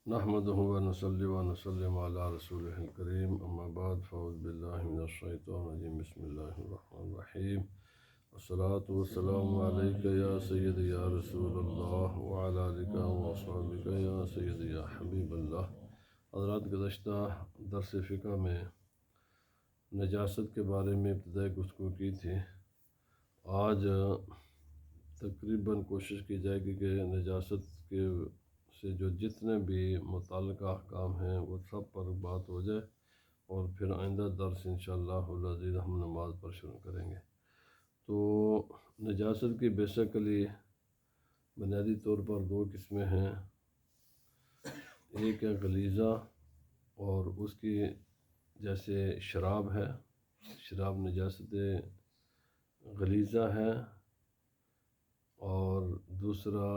نحمدہ و نصلی و نسلم علی رسولہ الکریم اما بعد فاعوذ باللہ من الشیطان الرجیم بسم اللہ الرحمن الرحیم والصلاة والسلام علیک یا سید یا رسول اللہ وعلی آلک و اصحابک یا سید یا حبیب اللہ۔ حضرات، گزشتہ درس فقہ میں نجاست کے بارے میں ابتدائی گفتگو کی تھی۔ آج تقریباً کوشش کی جائے گی کہ نجاست کے سے جو جتنے بھی متعلقہ احکام ہیں وہ سب پر بات ہو جائے، اور پھر آئندہ درس انشاءاللہ العزیز ہم نماز پر شروع کریں گے۔ تو نجاست کی بیسیکلی بنیادی طور پر دو قسمیں ہیں، ایک ہے غلیظہ، اور اس کی جیسے شراب ہے، شراب نجاست غلیظہ ہے، اور دوسرا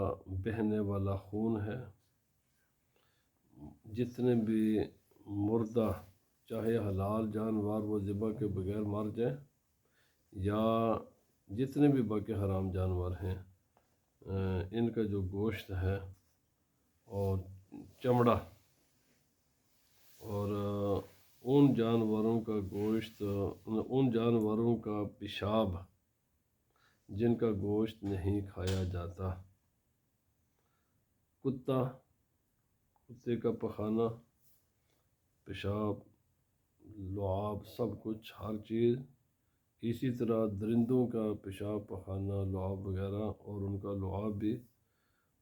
بہنے والا خون ہے۔ جتنے بھی مردہ چاہے حلال جانور وہ ذبح کے بغیر مر جائیں، یا جتنے بھی باقی حرام جانور ہیں، ان کا جو گوشت ہے اور چمڑا، اور ان جانوروں کا گوشت، ان جانوروں کا پیشاب جن کا گوشت نہیں کھایا جاتا، کتے کا پخانہ، پیشاب، لعاب، سب کچھ، ہر چیز، اسی طرح درندوں کا پیشاب، پخانہ، لعاب وغیرہ، اور ان کا لعاب بھی،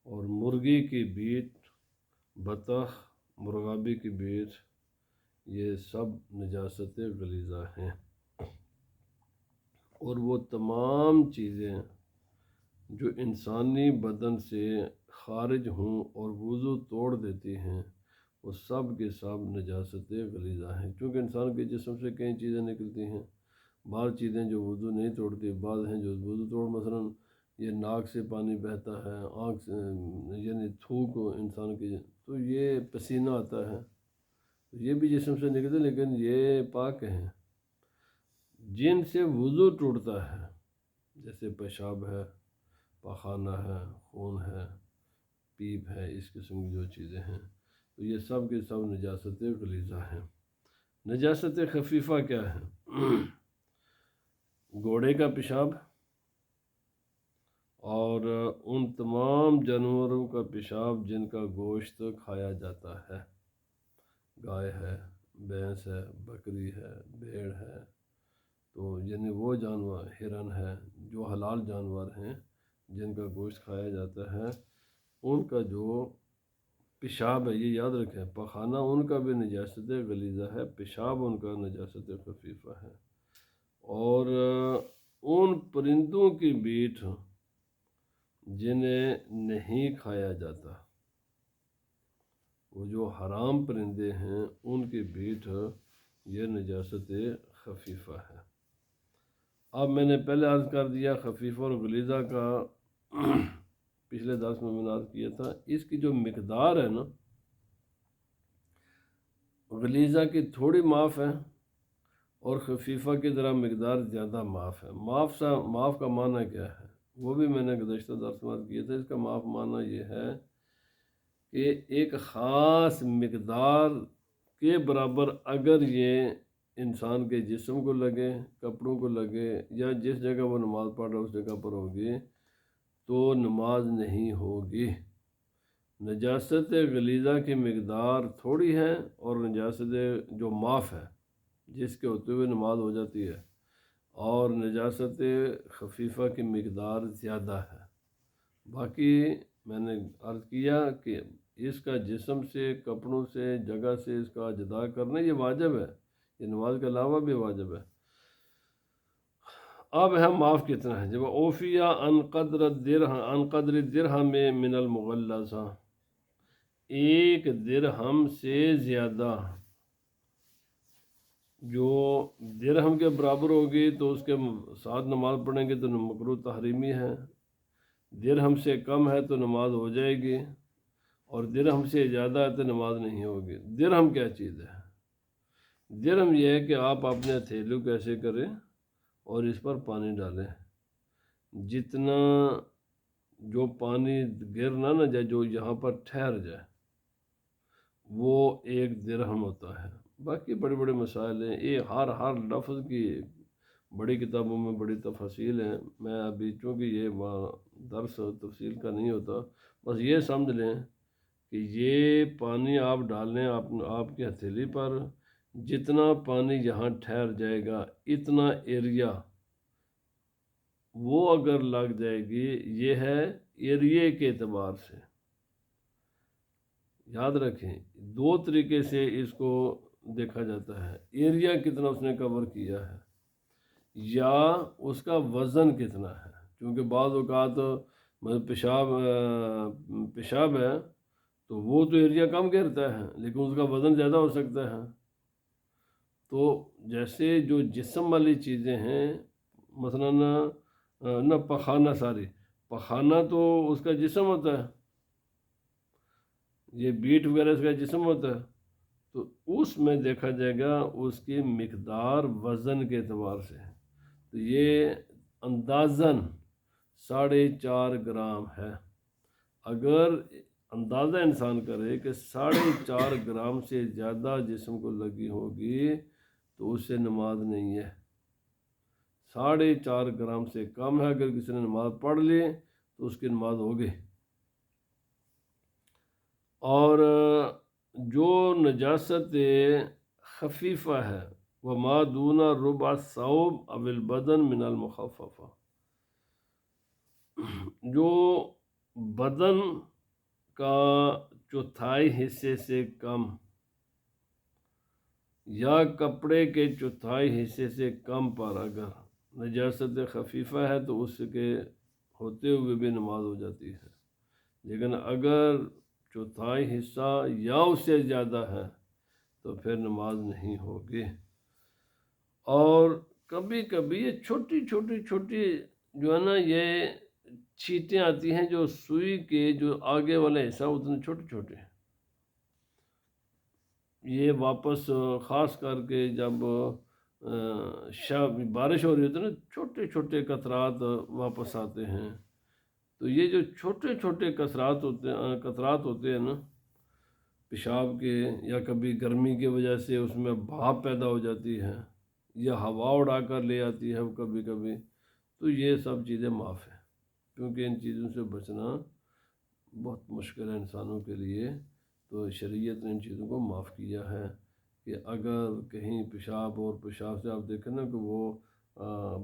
اور مرغی کی بیٹ، بطخ، مرغابی کی بیٹ، یہ سب نجاست غلیظہ ہیں۔ اور وہ تمام چیزیں جو انسانی بدن سے خارج ہوں اور وضو توڑ دیتی ہیں، وہ سب کے سب نجاست غلیظہ ہیں۔ چونکہ انسان کے جسم سے کئی چیزیں نکلتی ہیں، بعض چیزیں جو وضو نہیں توڑتی، بعض ہیں جو وضو توڑ، مثلاً یہ ناک سے پانی بہتا ہے، آنکھ سے یعنی تھوک انسان کی، تو یہ پسینہ آتا ہے، یہ بھی جسم سے نکلتے، لیکن یہ پاک ہیں۔ جن سے وضو ٹوٹتا ہے جیسے پیشاب ہے، پاخانہ ہے، خون ہے، پیپ ہے، اس قسم کی جو چیزیں ہیں، تو یہ سب کے سب نجاست غلیظہ ہیں۔ نجاست خفیفہ کیا ہے؟ گھوڑے کا پیشاب اور ان تمام جانوروں کا پیشاب جن کا گوشت کھایا جاتا ہے، گائے ہے، بھینس ہے، بکری ہے، بھیڑ ہے، تو یعنی وہ جانور، ہرن ہے، جو حلال جانور ہیں جن کا گوشت کھایا جاتا ہے، ان کا جو پیشاب ہے، یہ یاد رکھیں، پخانہ ان کا بھی نجاست غلیظہ ہے، پیشاب ان کا نجاست خفیفہ ہے۔ اور ان پرندوں کی بیٹ جنہیں نہیں کھایا جاتا، وہ جو حرام پرندے ہیں، ان کی بیٹ یہ نجاست خفیفہ ہے۔ اب میں نے پہلے عرض کر دیا خفیفہ اور غلیظہ کا، پچھلے درس میں نے عرض کیا تھا، اس کی جو مقدار ہے نا، غلیظہ کی تھوڑی معاف ہے، اور خفیفہ کی ذرا مقدار زیادہ معاف ہے۔ معاف کا معنی کیا ہے، وہ بھی میں نے گزشتہ درس میں عرض کیا تھا۔ اس کا معاف معنی یہ ہے کہ ایک خاص مقدار کے برابر اگر یہ انسان کے جسم کو لگے، کپڑوں کو لگے، یا جس جگہ وہ نماز پڑھ رہا ہے اس جگہ پر ہوگی، تو نماز نہیں ہوگی۔ نجاست غلیظہ کی مقدار تھوڑی ہے، اور نجاست جو معاف ہے جس کے ہوتے ہوئے نماز ہو جاتی ہے، اور نجاست خفیفہ کی مقدار زیادہ ہے۔ باقی میں نے عرض کیا کہ اس کا جسم سے، کپڑوں سے، جگہ سے اس کا جدا کرنا یہ واجب ہے، یہ نماز کے علاوہ بھی واجب ہے۔ اب ہے معاف کتنا ہے، جب اوفیا ان قدر درہم من المغلظہ، ایک درہم سے زیادہ جو درہم کے برابر ہوگی تو اس کے ساتھ نماز پڑھیں گے تو مکروہ تحریمی ہے، درہم سے کم ہے تو نماز ہو جائے گی، اور درہم سے زیادہ ہے تو نماز نہیں ہوگی۔ درہم کیا چیز ہے؟ درہم یہ ہے کہ آپ اپنے ہتھیلیوں کو ایسے کریں اور اس پر پانی ڈالیں، جتنا جو پانی گر نہ جائے، جو یہاں پر ٹھہر جائے، وہ 1 درہم ہوتا ہے۔ باقی بڑے بڑے مسائل ہیں، یہ ہر لفظ کی بڑی کتابوں میں بڑی تفصیل ہیں۔ میں ابھی چونکہ یہ درس تفصیل کا نہیں ہوتا، بس یہ سمجھ لیں کہ یہ پانی آپ ڈال لیں آپ کی ہتھیلی پر، جتنا پانی یہاں ٹھہر جائے گا اتنا ایریا وہ اگر لگ جائے گی، یہ ہے ایریے کے اعتبار سے۔ یاد رکھیں 2 طریقے سے اس کو دیکھا جاتا ہے، ایریا کتنا اس نے کور کیا ہے یا اس کا وزن کتنا ہے، کیونکہ بعض اوقات پیشاب ہے تو وہ تو ایریا کم گھیرتا ہے لیکن اس کا وزن زیادہ ہو سکتا ہے۔ تو جیسے جو جسم والی چیزیں ہیں، مثلا نہ پخانہ تو اس کا جسم ہوتا ہے، یہ بیٹ وغیرہ اس کا جسم ہوتا ہے، تو اس میں دیکھا جائے گا اس کی مقدار وزن کے اعتبار سے، تو یہ اندازاً 4.5 گرام ہے۔ اگر اندازہ انسان کرے کہ 4.5 گرام سے زیادہ جسم کو لگی ہوگی تو اس سے نماز نہیں ہے۔ 4.5 گرام سے کم ہے، اگر کسی نے نماز پڑھ لی تو اس کی نماز ہوگی۔ اور جو نجاست خفیفہ ہے وما دون ربع الثوب او البدن من المخففہ، جو بدن کا چوتھائی حصے سے کم یا کپڑے کے چوتھائی حصے سے کم پر اگر نجاست خفیفہ ہے تو اس کے ہوتے ہوئے بھی نماز ہو جاتی ہے، لیکن اگر چوتھائی حصہ یا اس سے زیادہ ہے تو پھر نماز نہیں ہوگی۔ اور کبھی کبھی یہ چھوٹی جو ہے نا، یہ چھینٹیں آتی ہیں جو سوئی کے جو آگے والا حصہ اتنے چھوٹے یہ واپس خاص کر کے جب بارش ہو رہی ہوتی ہے نا، چھوٹے قطرات واپس آتے ہیں، تو یہ جو چھوٹے قطرات ہوتے ہیں نا پیشاب کے، یا کبھی گرمی کی وجہ سے اس میں بھاپ پیدا ہو جاتی ہے یا ہوا اڑا کر لے آتی ہے کبھی کبھی، تو یہ سب چیزیں معاف ہیں، کیونکہ ان چیزوں سے بچنا بہت مشکل ہے انسانوں کے لیے۔ تو شریعت نے ان چیزوں کو معاف کیا ہے کہ اگر کہیں پیشاب سے آپ دیکھیں نا کہ وہ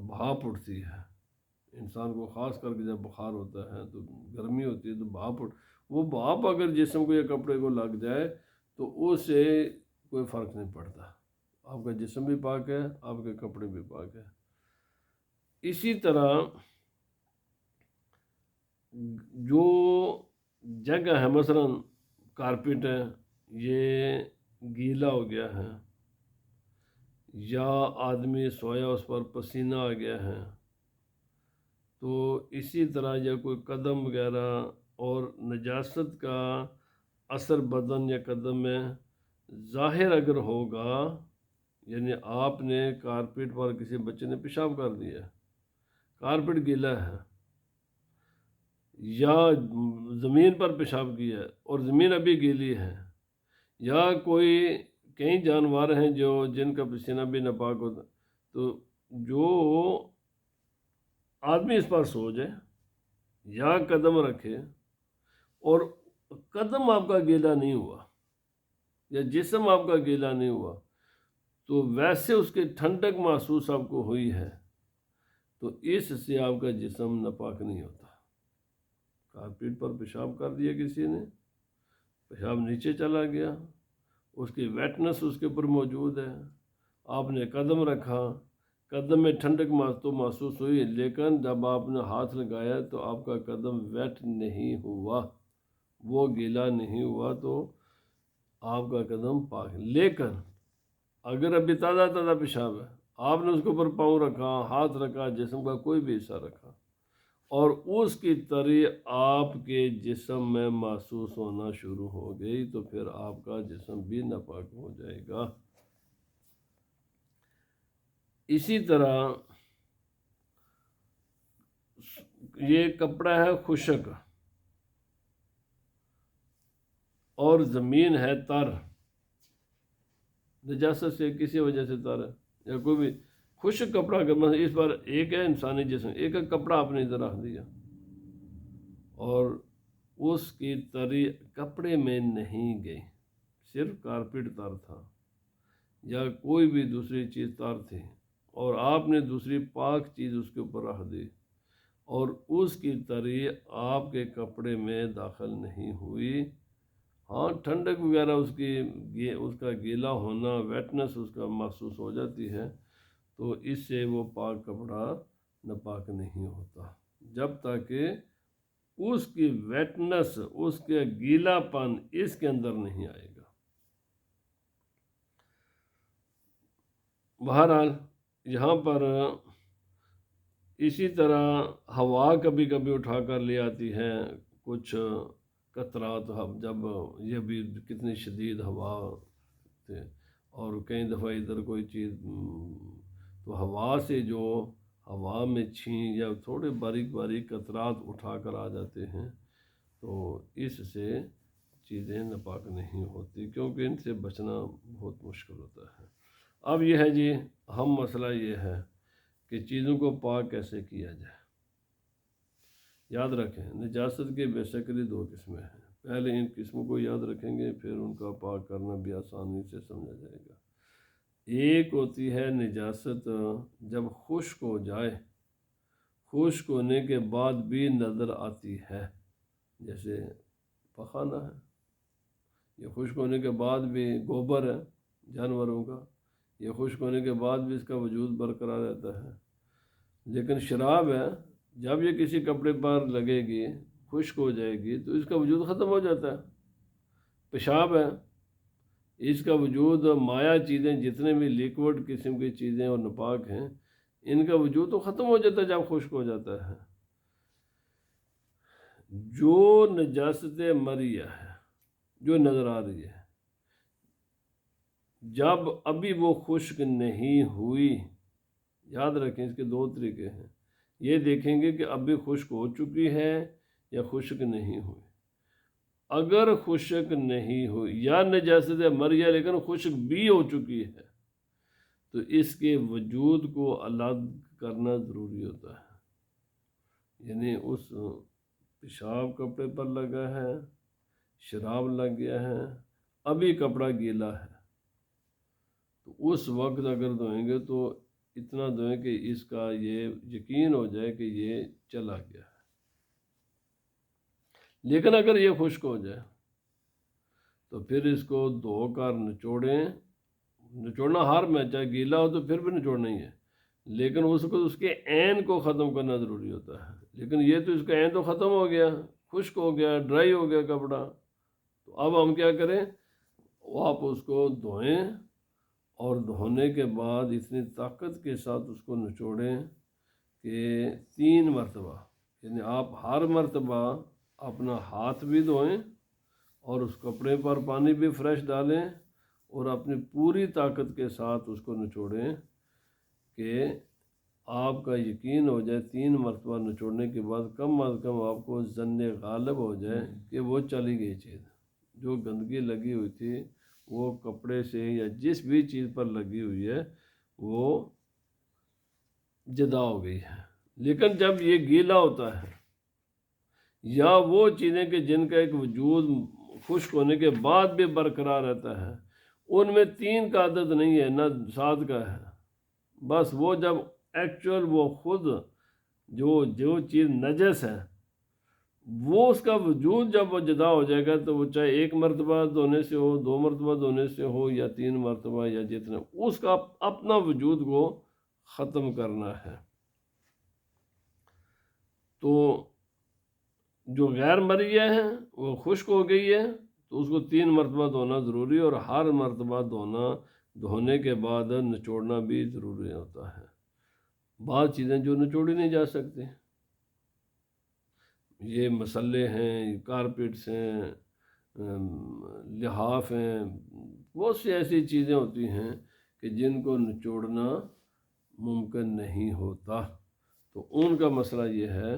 بھاپ اٹھتی ہے انسان کو، خاص کر کے جب بخار ہوتا ہے تو گرمی ہوتی ہے تو وہ بھاپ اگر جسم کو یا کپڑے کو لگ جائے تو اس سے کوئی فرق نہیں پڑتا، آپ کا جسم بھی پاک ہے، آپ کے کپڑے بھی پاک ہے۔ اسی طرح جو جگہ ہے، مثلا کارپیٹ ہے، یہ گیلا ہو گیا ہے یا آدمی سویا اس پر پسینہ آ گیا ہے، تو اسی طرح یا کوئی قدم وغیرہ اور نجاست کا اثر بدن یا قدم میں ظاہر اگر ہوگا، یعنی آپ نے کارپیٹ پر کسی بچے نے پیشاب کر دیا، کارپیٹ گیلا ہے، یا زمین پر پیشاب کیا ہے اور زمین ابھی گیلی ہے، یا کئی جانور ہیں جن کا پسینہ بھی ناپاک ہوتا، تو جو آدمی اس پر سو جائے یا قدم رکھے اور قدم آپ کا گیلا نہیں ہوا یا جسم آپ کا گیلا نہیں ہوا، تو ویسے اس کے ٹھنڈک محسوس آپ کو ہوئی ہے تو اس سے آپ کا جسم ناپاک نہیں ہوتا۔ کارپیٹ پر پیشاب کر دیا کسی نے، پیشاب نیچے چلا گیا، اس کی ویٹنس اس کے اوپر موجود ہے، آپ نے قدم رکھا، قدم میں ٹھنڈک تو محسوس ہوئی، لیکن جب آپ نے ہاتھ لگایا تو آپ کا قدم ویٹ نہیں ہوا، وہ گیلا نہیں ہوا، تو آپ کا قدم پاک۔ لیکن اگر ابھی تازہ پیشاب ہے، آپ نے اس کے اوپر پاؤں رکھا، ہاتھ رکھا، جسم کا کوئی بھی حصہ رکھا اور اس کی تری آپ کے جسم میں محسوس ہونا شروع ہو گئی تو پھر آپ کا جسم بھی ناپاک ہو جائے گا۔ اسی طرح یہ کپڑا ہے خشک، اور زمین ہے تر، نجاست سے کسی وجہ سے تر ہے، یا کوئی بھی خشک کپڑا اگر مثلا اس پر ایک ہے انسانی جسم، ایک ہے کپڑا آپ نے ادھر رکھ دیا اور اس کی تری کپڑے میں نہیں گئی، صرف کارپیٹ تر تھا یا کوئی بھی دوسری چیز تر تھی، اور آپ نے دوسری پاک چیز اس کے اوپر رکھ دی اور اس کی تری آپ کے کپڑے میں داخل نہیں ہوئی، ہاں ٹھنڈک وغیرہ اس کا گیلا ہونا، ویٹنس اس کا محسوس ہو جاتی ہے، تو اس سے وہ پاک کپڑا ناپاک نہیں ہوتا جب تک کہ اس کی ویٹنس، اس کے گیلا پن اس کے اندر نہیں آئے گا۔ بہرحال یہاں پر اسی طرح ہوا کبھی کبھی اٹھا کر لے آتی ہے کچھ قطرات، جب یہ بھی کتنی شدید ہوا تھے اور کئی دفعہ ادھر کوئی چیز، تو ہوا سے جو ہوا میں چھین یا تھوڑے باریک باریک قطرات اٹھا کر آ جاتے ہیں، تو اس سے چیزیں ناپاک نہیں ہوتی، کیونکہ ان سے بچنا بہت مشکل ہوتا ہے۔ اب یہ ہے جی اہم مسئلہ یہ ہے کہ چیزوں کو پاک کیسے کیا جائے۔ یاد رکھیں نجاست کے بیسیکلی دو قسمیں ہیں، پہلے ان قسموں کو یاد رکھیں گے پھر ان کا پاک کرنا بھی آسانی سے سمجھا جائے گا۔ ایک ہوتی ہے نجاست جب خشک ہو جائے، خشک ہونے کے بعد بھی نظر آتی ہے، جیسے پخانہ ہے، یہ خشک ہونے کے بعد بھی گوبر ہے جانوروں کا، یہ خشک ہونے کے بعد بھی اس کا وجود برقرار رہتا ہے۔ لیکن شراب ہے، جب یہ کسی کپڑے پر لگے گی خشک ہو جائے گی تو اس کا وجود ختم ہو جاتا ہے۔ پیشاب ہے، اس کا وجود، مائع چیزیں جتنے بھی لیکوڈ قسم کی چیزیں اور ناپاک ہیں ان کا وجود تو ختم ہو جاتا ہے جب خشک ہو جاتا ہے۔ جو نجاست مریہ ہے جو نظر آ رہی ہے، جب ابھی وہ خشک نہیں ہوئی، یاد رکھیں اس کے دو طریقے ہیں، یہ دیکھیں گے کہ ابھی خشک ہو چکی ہے یا خشک نہیں ہوئی۔ اگر خشک نہیں ہوئی یا نجاست مریہ لیکن خشک بھی ہو چکی ہے تو اس کے وجود کو الگ کرنا ضروری ہوتا ہے، یعنی اس پیشاب کپڑے پر لگا ہے، شراب لگ گیا ہے، ابھی کپڑا گیلا ہے، تو اس وقت اگر دھوئیں گے تو اتنا دھوئیں کہ اس کا یہ یقین ہو جائے کہ یہ چلا گیا ہے۔ لیکن اگر یہ خشک ہو جائے تو پھر اس کو دھو کر نچوڑیں، نچوڑنا ہر میں، چاہے گیلا ہو تو پھر بھی نچوڑنا ہی ہے، لیکن اس کے عین کو ختم کرنا ضروری ہوتا ہے۔ لیکن یہ تو اس کا عین تو ختم ہو گیا، خشک ہو گیا، ڈرائی ہو گیا کپڑا، تو اب ہم کیا کریں، آپ اس کو دھوئیں اور دھونے کے بعد اتنی طاقت کے ساتھ اس کو نچوڑیں کہ 3 مرتبہ، یعنی آپ ہر مرتبہ اپنا ہاتھ بھی دھوئیں اور اس کپڑے پر پانی بھی فریش ڈالیں اور اپنی پوری طاقت کے ساتھ اس کو نچوڑیں کہ آپ کا یقین ہو جائے 3 مرتبہ نچوڑنے کے بعد کم از کم آپ کو ظن غالب ہو جائے کہ وہ چلی گئی چیز، جو گندگی لگی ہوئی تھی وہ کپڑے سے یا جس بھی چیز پر لگی ہوئی ہے وہ جدا ہو گئی ہے۔ لیکن جب یہ گیلا ہوتا ہے یا وہ چیزیں کہ جن کا ایک وجود خشک ہونے کے بعد بھی برقرار رہتا ہے، ان میں 3 کا عدد نہیں ہے نہ 7 کا ہے، بس وہ جب ایکچول وہ خود جو چیز نجس ہے وہ اس کا وجود جب وہ جدا ہو جائے گا تو وہ چاہے 1 مرتبہ دھونے سے ہو، 2 مرتبہ دھونے سے ہو یا 3 مرتبہ یا جتنا، اس کا اپنا وجود کو ختم کرنا ہے۔ تو جو غیر مریہ ہے وہ خشک ہو گئی ہے تو اس کو 3 مرتبہ دھونا ضروری، اور ہر مرتبہ دھونے کے بعد نچوڑنا بھی ضروری ہوتا ہے۔ بعض چیزیں جو نچوڑی نہیں جا سکتی، یہ مسلے ہیں، کارپیٹس ہیں، لحاف ہیں، بہت سی ایسی چیزیں ہوتی ہیں کہ جن کو نچوڑنا ممکن نہیں ہوتا، تو ان کا مسئلہ یہ ہے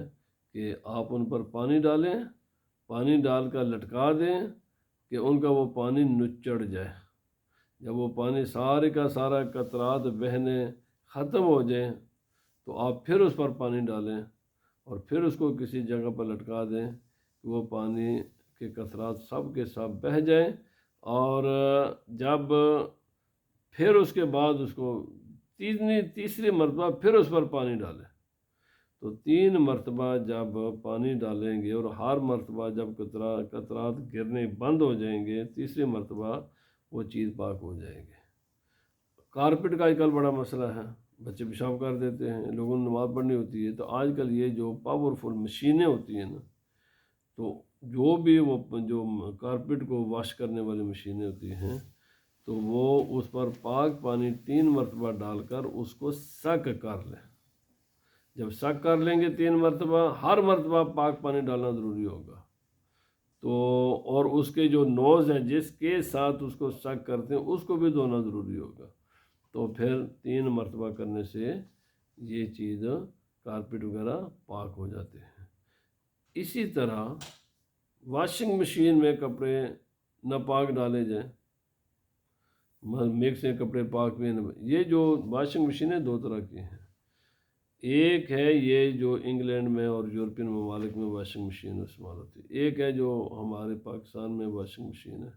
کہ آپ ان پر پانی ڈالیں، پانی ڈال کر لٹکا دیں، کہ ان کا وہ پانی نچڑ جائے۔ جب وہ پانی سارے کا سارا قطرات بہنے ختم ہو جائیں تو آپ پھر اس پر پانی ڈالیں اور پھر اس کو کسی جگہ پر لٹکا دیں کہ وہ پانی کے قطرات سب کے سب بہہ جائیں، اور جب پھر اس کے بعد اس کو تیسری مرتبہ پھر اس پر پانی ڈالیں، تو 3 مرتبہ جب پانی ڈالیں گے اور ہر مرتبہ جب قطرات گرنے بند ہو جائیں گے، تیسری مرتبہ وہ چیز پاک ہو جائے گی۔ کارپیٹ کا آج کل بڑا مسئلہ ہے، بچے پیشاب کر دیتے ہیں، لوگوں نے نماز پڑھنی ہوتی ہے، تو آج کل یہ جو پاورفل مشینیں ہوتی ہیں نا، تو جو بھی وہ جو کارپیٹ کو واش کرنے والی مشینیں ہوتی ہیں، تو وہ اس پر پاک پانی 3 مرتبہ ڈال کر اس کو سک کر لیں۔ جب سک کر لیں گے 3 مرتبہ، ہر مرتبہ پاک پانی ڈالنا ضروری ہوگا، تو اور اس کے جو نوز ہے جس کے ساتھ اس کو سک کرتے ہیں اس کو بھی دھونا ضروری ہوگا، تو پھر 3 مرتبہ کرنے سے یہ چیز کارپیٹ وغیرہ پاک ہو جاتے ہیں۔ اسی طرح واشنگ مشین میں کپڑے ناپاک ڈالے جائیں، مکس سے کپڑے پاک بھی یہ جو واشنگ مشینیں 2 طرح کی ہیں، ایک ہے یہ جو انگلینڈ میں اور یورپین ممالک میں واشنگ مشین استعمال ہوتی ہے، ایک ہے جو ہمارے پاکستان میں واشنگ مشین ہے۔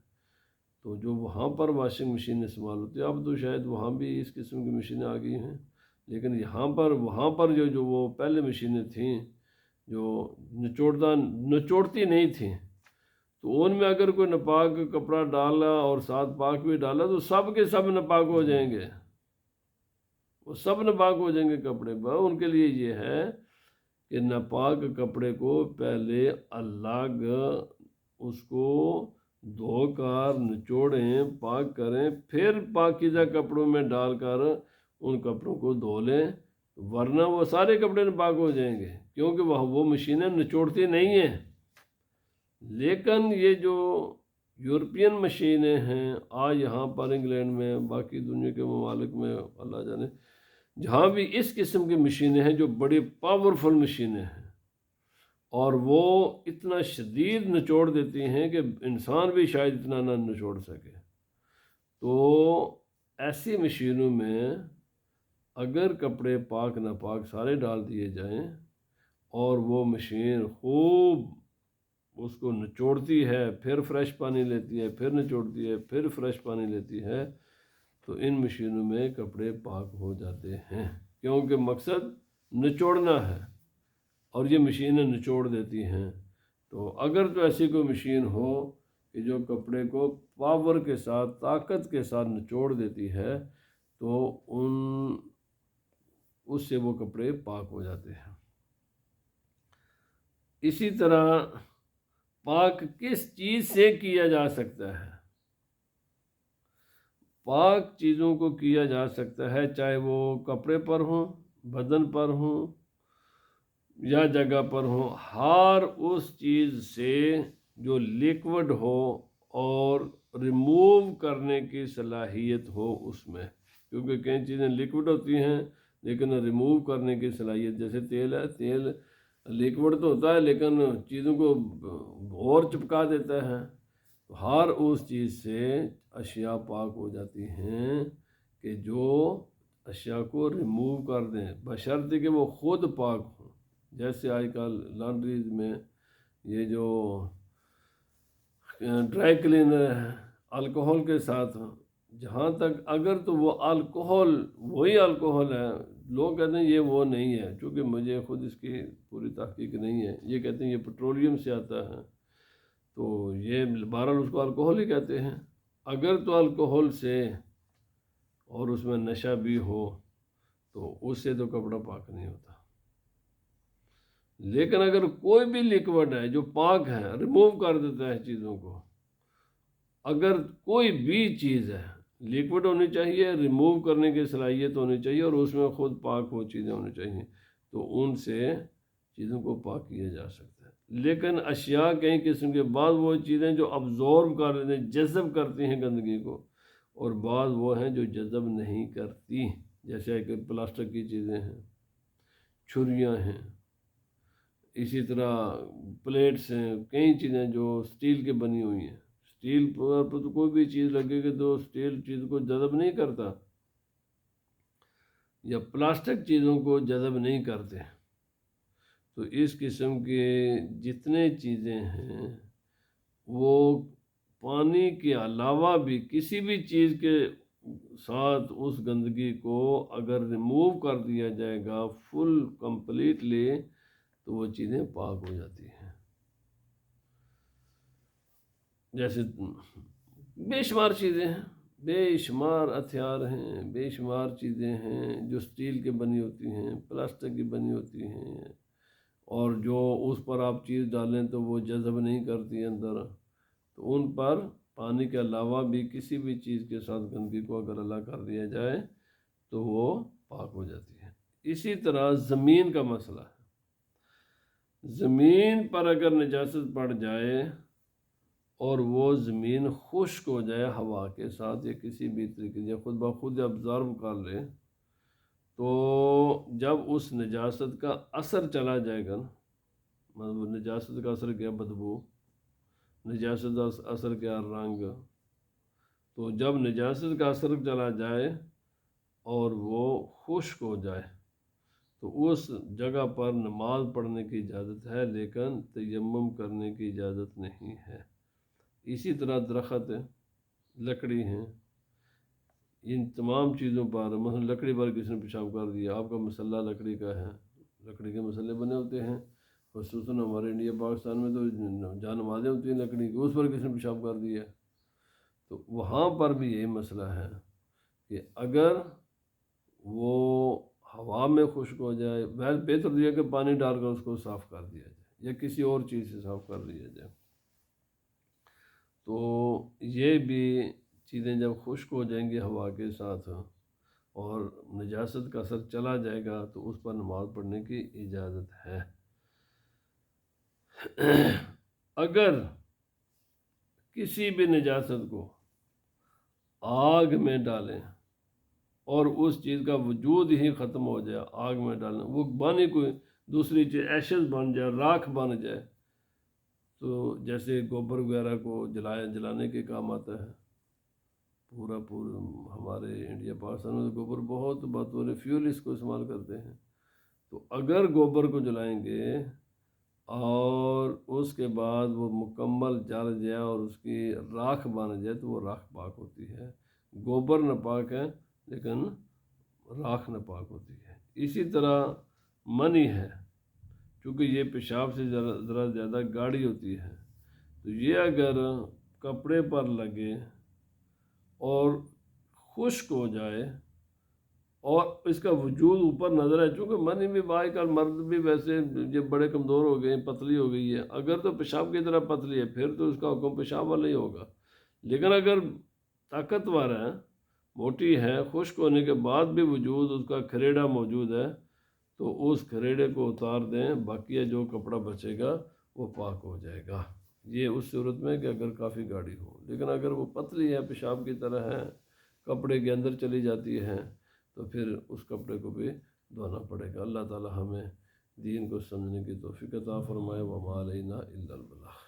تو جو وہاں پر واشنگ مشین استعمال ہوتی ہے، اب تو شاید وہاں بھی اس قسم کی مشینیں آ گئی ہیں، لیکن وہاں پر جو وہ پہلے مشینیں تھیں جو نچوڑتی نہیں تھیں، تو ان میں اگر کوئی ناپاک کپڑا ڈالا اور ساتھ پاک بھی ڈالا تو سب کے سب ناپاک ہو جائیں گے، وہ سب ناپاک ہو جائیں گے کپڑے۔ ان کے لیے یہ ہے کہ ناپاک کپڑے کو پہلے الگ اس کو دھو کر نچوڑیں، پاک کریں، پھر پاکیزہ کپڑوں میں ڈال کر ان کپڑوں کو دھو لیں، ورنہ وہ سارے کپڑے ناپاک ہو جائیں گے، کیونکہ وہ مشینیں نچوڑتی نہیں ہیں۔ لیکن یہ جو یورپین مشینیں ہیں آج یہاں پر انگلینڈ میں، باقی دنیا کے ممالک میں، اللہ جانے جہاں بھی اس قسم کی مشینیں ہیں جو بڑی پاورفل مشینیں ہیں، اور وہ اتنا شدید نچوڑ دیتی ہیں کہ انسان بھی شاید اتنا نہ نچوڑ سکے، تو ایسی مشینوں میں اگر کپڑے پاک ناپاک سارے ڈال دیے جائیں اور وہ مشین خوب اس کو نچوڑتی ہے، پھر فریش پانی لیتی ہے، پھر نچوڑتی ہے، پھر فریش پانی لیتی ہے، تو ان مشینوں میں کپڑے پاک ہو جاتے ہیں، کیونکہ مقصد نچوڑنا ہے اور یہ مشینیں نچوڑ دیتی ہیں۔ تو اگر تو ایسی کوئی مشین ہو کہ جو کپڑے کو پاور کے ساتھ، طاقت کے ساتھ نچوڑ دیتی ہے، تو اس سے وہ کپڑے پاک ہو جاتے ہیں۔ اسی طرح پاک کس چیز سے کیا جا سکتا ہے؟ پاک چیزوں کو کیا جا سکتا ہے، چاہے وہ کپڑے پر ہوں، بدن پر ہوں یا جگہ پر ہوں، ہر اس چیز سے جو لیکوڈ ہو اور ریموو کرنے کی صلاحیت ہو اس میں، کیونکہ کئی چیزیں لیکوڈ ہوتی ہیں لیکن ریموو کرنے کی صلاحیت، جیسے تیل ہے، تیل لیکوڈ تو ہوتا ہے لیکن چیزوں کو اور چپکا دیتا ہے، ہر اس چیز سے اشیاء پاک ہو جاتی ہیں کہ جو اشیاء کو ریموو کر دیں، بشرطے کہ وہ خود پاک ہوں۔ جیسے آج کل لانڈریز میں یہ جو ڈرائی کلینر ہے الکوہل کے ساتھ، جہاں تک اگر تو وہ الکوہل وہی الکوہل ہے، لوگ کہتے ہیں یہ وہ نہیں ہے، چونکہ مجھے خود اس کی پوری تحقیق نہیں ہے، یہ کہتے ہیں یہ پیٹرولیم سے آتا ہے، تو یہ بہرحال اس کو الکوہل ہی کہتے ہیں۔ اگر تو الکوہل سے اور اس میں نشہ بھی ہو تو اس سے تو کپڑا پاک نہیں ہوتا، لیکن اگر کوئی بھی لیکوڈ ہے جو پاک ہے، ریموو کر دیتا ہے چیزوں کو، اگر کوئی بھی چیز ہے لیکوڈ ہونی چاہیے، ریموو کرنے کی صلاحیت ہونی چاہیے اور اس میں خود پاک وہ چیزیں ہونی چاہیے، تو ان سے چیزوں کو پاک کیا جا سکتا ہے۔ لیکن اشیاء کئی قسم کے، بعض وہ چیزیں جو ابزورب کر لیتے ہیں، جذب کرتی ہیں گندگی کو، اور بعض وہ ہیں جو جذب نہیں کرتی، جیسے کہ پلاسٹک کی چیزیں ہیں، چھریاں ہیں، اسی طرح پلیٹس ہیں، کئی چیزیں جو سٹیل کی بنی ہوئی ہیں، اسٹیل پر تو کوئی بھی چیز لگے گی تو اسٹیل چیز کو جذب نہیں کرتا، یا پلاسٹک چیزوں کو جذب نہیں کرتے۔ تو اس قسم کے جتنے چیزیں ہیں وہ پانی کے علاوہ بھی کسی بھی چیز کے ساتھ اس گندگی کو اگر ریموو کر دیا جائے گا فل کمپلیٹلی تو وہ چیزیں پاک ہو جاتی ہیں۔ جیسے بے شمار چیزیں ہیں، بے شمار ہتھیار ہیں، بے شمار چیزیں ہیں جو اسٹیل کے بنی ہوتی ہیں، پلاسٹک کی بنی ہوتی ہیں، اور جو اس پر آپ چیز ڈالیں تو وہ جذب نہیں کرتی اندر، تو ان پر پانی کے علاوہ بھی کسی بھی چیز کے ساتھ گندگی کو اگر اللہ کر دیا جائے تو وہ پاک ہو جاتی ہے۔ اسی طرح زمین کا مسئلہ ہے، زمین پر اگر نجاست پڑ جائے اور وہ زمین خشک ہو جائے ہوا کے ساتھ یا کسی بھی طریقے سے خود بخود ابزارو کر لے، تو جب اس نجاست کا اثر چلا جائے گا، مطلب نجاست کا اثر کیا؟ بدبو، نجاست کا اثر کیا؟ رنگ، تو جب نجاست کا اثر چلا جائے اور وہ خشک ہو جائے تو اس جگہ پر نماز پڑھنے کی اجازت ہے، لیکن تیمم کرنے کی اجازت نہیں ہے۔ اسی طرح درخت ہے، لکڑی ہیں، ان تمام چیزوں پر مثلا لکڑی پر کسی نے پیشاب کر دیا، آپ کا مسلح لکڑی کا ہے، لکڑی کے مسلے بنے ہوتے ہیں، خصوصاً ہمارے انڈیا پاکستان میں تو جان نمازیں ہوتی ہیں لکڑی کی، اس پر کسی نے پیشاب کر دیا، تو وہاں پر بھی یہی مسئلہ ہے کہ اگر وہ ہوا میں خشک ہو جائے، بہتر یہ کہ پانی ڈال کر اس کو صاف کر دیا جائے یا کسی اور چیز سے صاف کر دیا جائے۔ تو یہ بھی چیزیں جب خشک ہو جائیں گی ہوا کے ساتھ اور نجاست کا اثر چلا جائے گا تو اس پر نماز پڑھنے کی اجازت ہے۔ اگر کسی بھی نجاست کو آگ میں ڈالیں اور اس چیز کا وجود ہی ختم ہو جائے، آگ میں ڈالنا وہ بانی کوئی دوسری چیز ایشز بن جائے، راکھ بن جائے، تو جیسے گوبر وغیرہ کو جلانے کے کام آتا ہے، پورا ہمارے انڈیا پاکستان میں گوبر بہت بطور فیول اس کو استعمال کرتے ہیں، تو اگر گوبر کو جلائیں گے اور اس کے بعد وہ مکمل جل جائے اور اس کی راکھ بن جائے تو وہ راکھ پاک ہوتی ہے۔ گوبر ناپاک ہے لیکن راکھ ناپاک ہوتی ہے۔ اسی طرح منی ہے، چونکہ یہ پیشاب سے ذرا زیادہ گاڑھی ہوتی ہے، تو یہ اگر کپڑے پر لگے اور خشک ہو جائے اور اس کا وجود اوپر نظر ہے، چونکہ منی بھی بائی کل مرد بھی ویسے یہ بڑے کمزور ہو گئے، پتلی ہو گئی ہے، اگر تو پیشاب کی طرح پتلی ہے پھر تو اس کا حکم پیشاب والا ہی ہوگا، لیکن اگر طاقتور ہے، موٹی ہے، خشک ہونے کے بعد بھی وجود اس کا کھریڑا موجود ہے تو اس کھریڑے کو اتار دیں، باقی جو کپڑا بچے گا وہ پاک ہو جائے گا۔ یہ اس صورت میں کہ اگر کافی گاڑھی ہو، لیکن اگر وہ پتلی ہے، پیشاب کی طرح ہے، کپڑے کے اندر چلی جاتی ہے تو پھر اس کپڑے کو بھی دھونا پڑے گا۔ اللہ تعالی ہمیں دین کو سمجھنے کی توفیق عطا فرمائے۔ وما علینا الا البلاغ۔